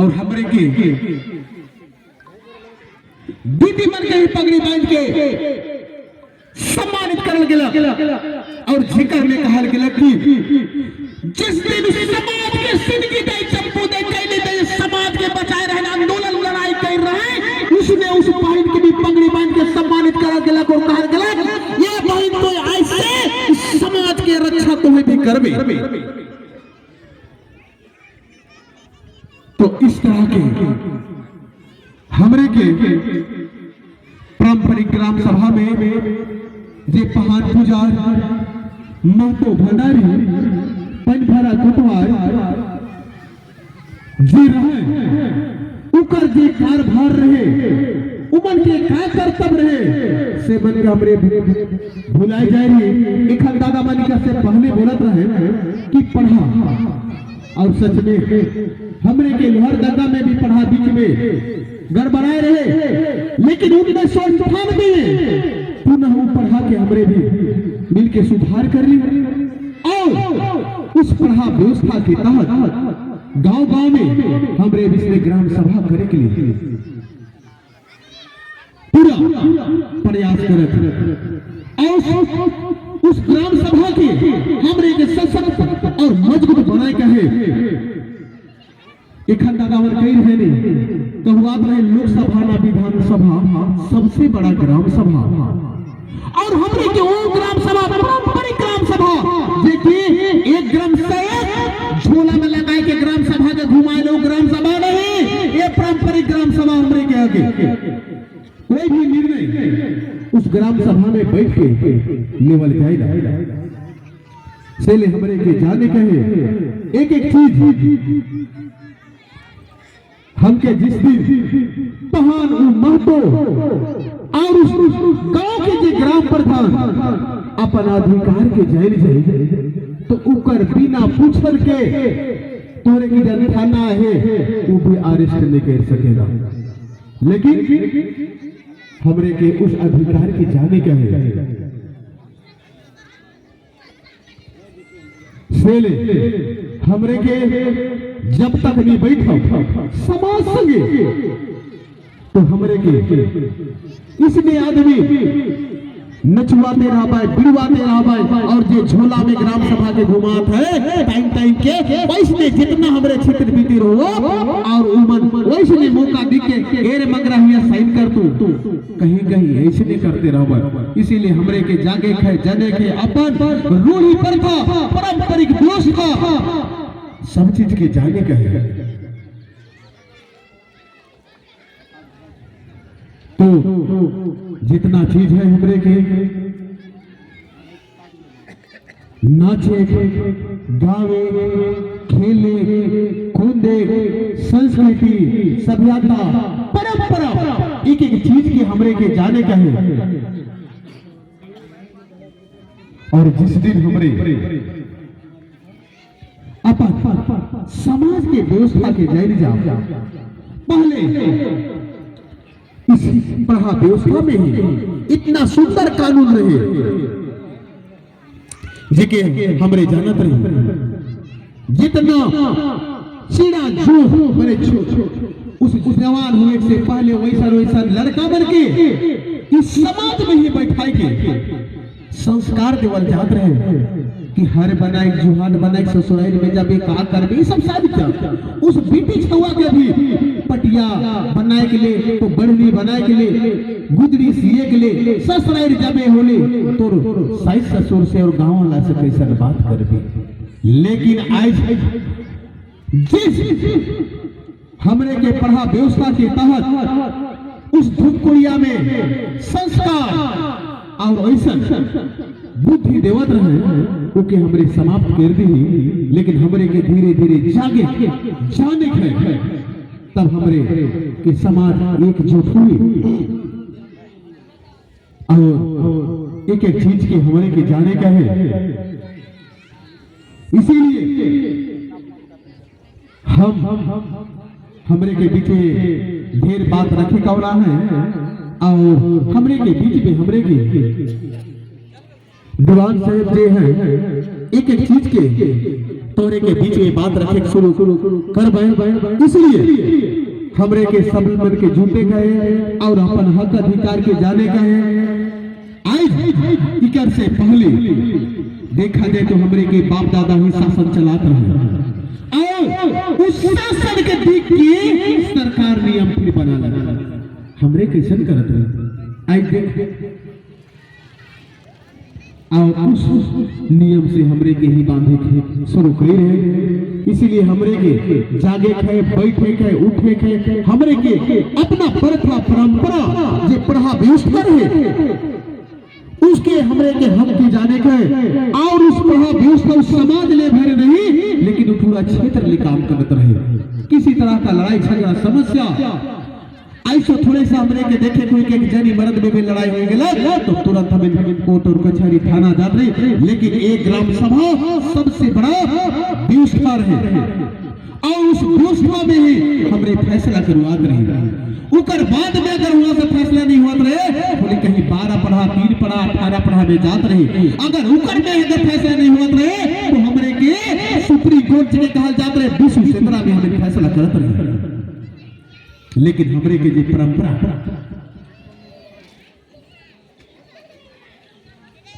और हमरे के दीदी मन के भी पगड़ी बांध के सम्मानित करल गेला और जिक्र में कहल गेला कि जिस दिन समाज के सिंदगी दे चंपू दे कैले दे समाज के बचाए रहना आंदोलन लड़ाई कर रहे उसने उस बहन की भी पगड़ी बांध के सम्मानित करल गेला को कहल गेला ये बहन तो ऐसे समाज के रक्षा तुम्हें भी करबे। तो इस तरह के हमरे के पारंपरिक ग्राम सभा में जे पहाड़ पुजार महतो भंडारी पनभरा कुटवार जी रहे उकर जे कारभार रहे उमन के का कर्तव्य रहे से मन के हमरे भुलाए जाए रही एखन दादा मन का से पहले बोलत रहे कि पढ़ा और सच में हमरे के लोहर दगा में भी पढ़ा बीच में गड़बड़ाए रहे लेकिन 1998 पुनः वो पढ़ा के हमरे भी मिल के सुधार कर ली और उस पढ़ा व्यवस्था के तहत गांव-गांव में हमरे विषय ग्राम सभा करे के लिए पूरा प्रयास करत और उस ग्राम सभा के हमरे के सशक्त और मजबूत बनाए के है एखन दादावर कई रहे नहीं तो हुआ रहे लोकसभा ना विधानसभा सबसे बड़ा ग्राम सभा और हमरे के वो ग्राम सभा पारंपरिक ग्राम सभा देखिए एक ग्राम सभा झोला में लगाए के ग्राम सभा के घुमाए लो ग्राम सभा नहीं ये पारंपरिक ग्राम सभा हमरे के आगे कोई भी निर्णय उस ग्राम सभा में बैठ के लेवल जाएगा से ले हमरे के जाने कहे एक एक चीज हमके जिस दिन पहाड़ महतो और उस गांव के जे ग्राम प्रधान अपन अधिकार के जान जाए तो उकर बिना पूछल के तोरे की जन थाना है वो भी अरेस्ट नहीं कर सकेगा लेकिन हमरे के उस अधिकार के जाने का है सेले हमरे के जब तक नहीं बैठा समाज संगे तो हमरे के इसमें आदमी नचवाते रह पाए बिड़वाते रह पाए और जो झोला में ग्राम सभा के घुमात है टाइम टाइम के वैसे जितना हमरे क्षेत्र बीती रहो और उमन वैसे मौका दिखे एरे मगरा हिया साइन कर तू कहीं कहीं ऐसे नहीं करते रह इसीलिए हमरे के जागे है जाने के अपन रूढ़ी प्रथा पारंपरिक व्यवस्था सब चीज के जाने का है तो जितना चीज है हमरे के नाचे गावे खेले कूदे संस्कृति सभ्यता परंपरा एक एक चीज के हमरे के जाने का है और जिस दिन हमरे अपन समाज के व्यवस्था के जान जाओ पहले इस पढ़ा व्यवस्था में ही इतना सुंदर कानून रहे जेके हमरे जानत रहे जितना चिड़ा जो बड़े उस जवान होने से पहले वैसा लड़का बन के इस समाज में ही बैठाए के संस्कार देवल जात रहे कि हर बनाए जुहान बनाए ससुराल में जब एक का करबे सब साबित उस बेटी छुआ के भी पटिया बनाए के लिए तो बढ़नी बनाए के लिए गुदड़ी सिए के लिए ससुराल जबे होले तो साइस ससुर से और गांव वाला से कैसे बात करबे लेकिन आज जिस हमरे के पढ़ा व्यवस्था के तहत उस धुपकुड़िया में संस्कार और ऐसा बुद्धि देवत रहे ओके हमरे समाप्त कर दी लेकिन हमरे के धीरे धीरे जागे जाने है तब हमरे के समाज एकजुट हुई और एक एक चीज के हमरे के जाने का है इसीलिए हम हमरे के बीच ढेर बात रखे कौला है और हमरे के बीच में हमरे के दीवान साहब जे हैं एक एक चीज के तोरे के बीच में बात रखे शुरू कर बहन। इसलिए हमरे के सब मन के जूते गए और अपन हक अधिकार के जाने गए। आज इकर से पहले देखा जाए तो हमरे के बाप दादा ही शासन चलाते रहे और उस शासन के देख के सरकार नियम फिर बना लगा। हमरे कैसन करत रहे आज देख और उस नियम से हमरे के ही बांधे के शुरू कर रहे। इसीलिए हमरे के जागे खे बैठे खे उठे खे हमरे के अपना प्रथा परंपरा जो पढ़ा व्यवस्था है उसके हमरे के हक के जाने के और उस पढ़ा व्यवस्था उस समाज ले भरे नहीं लेकिन पूरा क्षेत्र ले काम करते रहे। किसी तरह का लड़ाई झगड़ा समस्या ऐसा थोड़े सा हमरे के देखे कोई के जनी मर्द में भी लड़ाई हो गया तो तुरंत हम कोर्ट और कचहरी थाना जात रही। लेकिन एक ग्राम सभा सबसे बड़ा व्यवस्था है और उस व्यवस्था में ही हमरे फैसला करवात रही। उकर बाद में अगर वहां से फैसला नहीं हुआ रहे बोले कहीं 12 पढ़ा 3 पढ़ा 18 पढ़ा में जात रही। अगर उकर में अगर फैसला नहीं हुआ रहे तो हमरे के सुप्रीम कोर्ट के कहा जात रहे 2017 में हमें फैसला करत रहे। लेकिन हमरे के जो परंपरा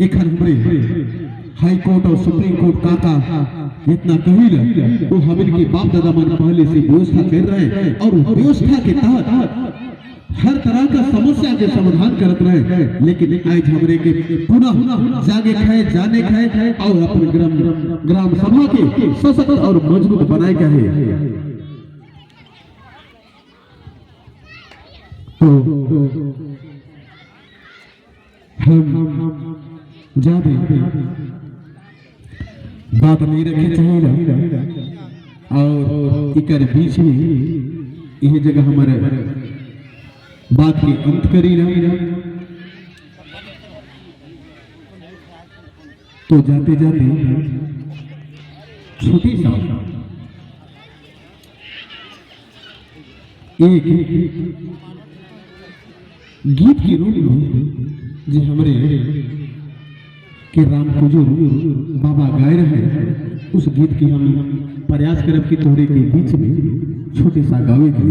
एक हमरे हाई कोर्ट और सुप्रीम कोर्ट काका इतना कहिल वो हमरे के बाप दादा मन पहले से व्यवस्था कर रहे हैं और व्यवस्था के तहत हर तरह का समस्या के समाधान करत रहे। लेकिन आज हमरे के पुनः जागे खाए जाने खाए और अपने ग्राम सभा के सशक्त और मजबूत बनाए गए। हम ज्यादा बात नहीं रखनी चाहिए और इकर बीच में यह जगह हमारे बात के अंत करी रहा तो जाते जाते छोटी सा एक गीत के रूप में जो हमारे के राम कुजूर बाबा गाय रहे उस गीत की हम प्रयास करब कि तोहरे के बीच में छोटे सा गावे के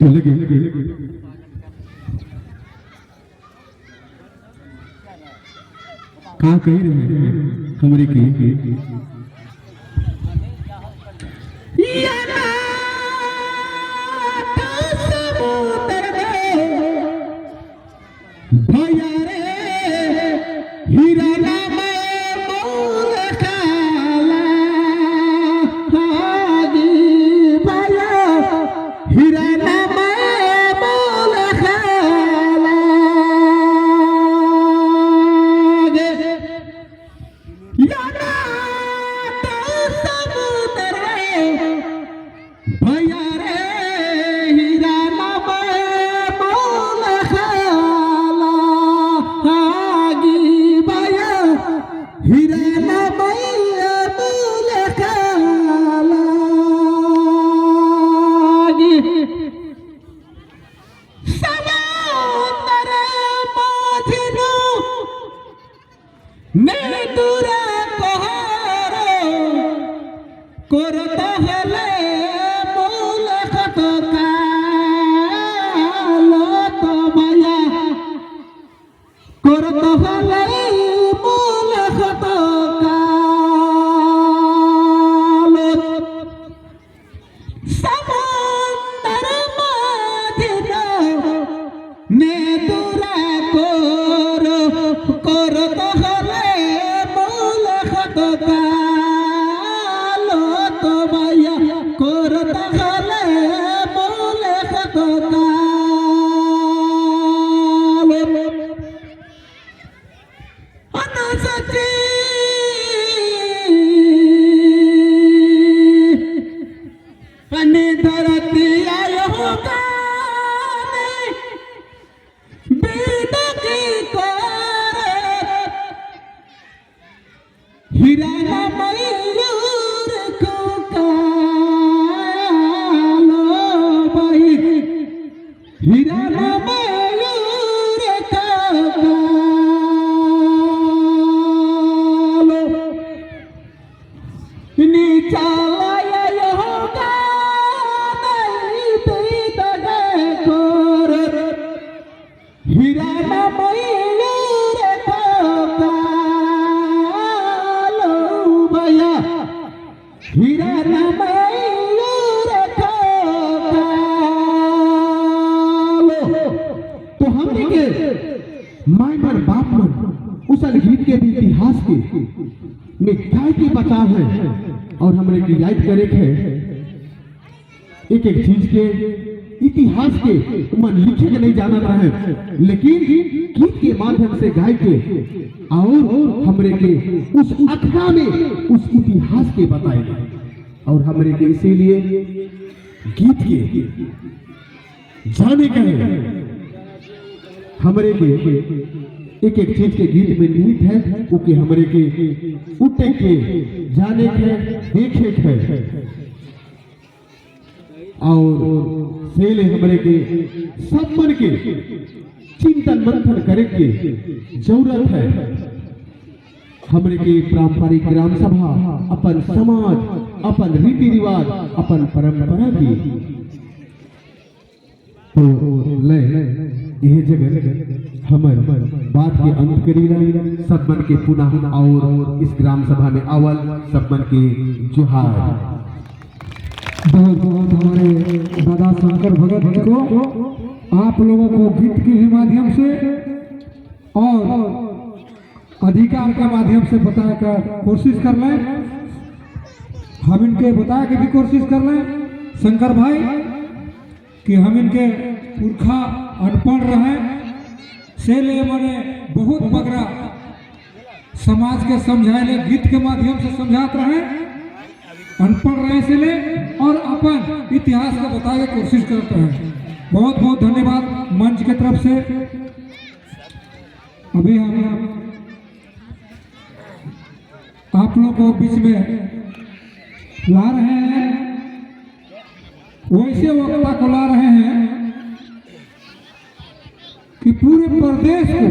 लगे कहा कह रहे हमरे के भैया रे हीरा नाम मोल काला हाजी भैया हीरा नाम मोल काला याना तो समुद्र भैया रे हीरा नाम मोल काला हागी भैया हीरा नाम मोल काला समुद्र माझनु ने दूरा करता हले मूल खटका लो तो भैया करता हले मूल खटका लो समुद्र माझनो ने दूरा करता हले मूल खटका करता हले मूल खटका अनसची अनि धरती आयो गाने बेदकी करे हीरा ना मयूर को हीरा माय मन बाप मन उसल गीत के भी इतिहास के में काय के बचाव है और हमरे की याद करे है एक एक चीज के इतिहास के मन लिखे के नहीं जाना रहे, लेकिन गीत के माध्यम से गाय के और हमरे के उस अथवा में उस इतिहास के बताए और हमरे के इसीलिए गीत के जाने का है। हमरे के एक एक चीज के गीत में निहित है वो कि हमरे के उठे के जाने के देखे के और सेले हमरे के सब मन के चिंतन मंथन करे के जरूरत है। हमरे के पारंपरिक ग्राम सभा अपन समाज अपन रीति रिवाज अपन परंपरा की तो ले यह जगह हमर बात के अंत करी सब मन के पुनः और इस ग्राम सभा में आवल सब मन के जोहार। बहुत बहुत हमारे दादा शंकर भगत को आप लोगों को गीत के भी माध्यम से और अधिकार के माध्यम से बताने का कोशिश कर लें, हम इनके बताया के भी कोशिश कर लें शंकर भाई कि हम इनके पुरखा अनपढ़ रहे से ले मैंने बहुत बगरा समाज के समझाए गीत के माध्यम से समझाते रहे, अनपढ़ रहे से ले और अपन इतिहास को बताने की कोशिश करते हैं। बहुत बहुत धन्यवाद मंच की तरफ से। अभी हम आप लोगों को बीच में ला रहे हैं, वैसे वक्ता को ला रहे हैं कि पूरे प्रदेश को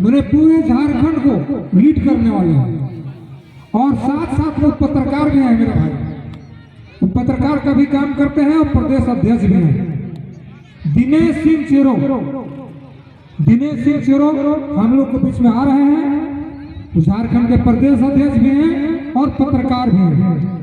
मेरे पूरे झारखंड को लीड करने वाले हैं और साथ साथ वो पत्रकार भी हैं मेरे भाई, वो पत्रकार का भी काम करते हैं और प्रदेश अध्यक्ष भी हैं। दिनेश सिंह चेरो हम लोग के बीच में आ रहे हैं, झारखंड के प्रदेश अध्यक्ष भी हैं और पत्रकार भी हैं।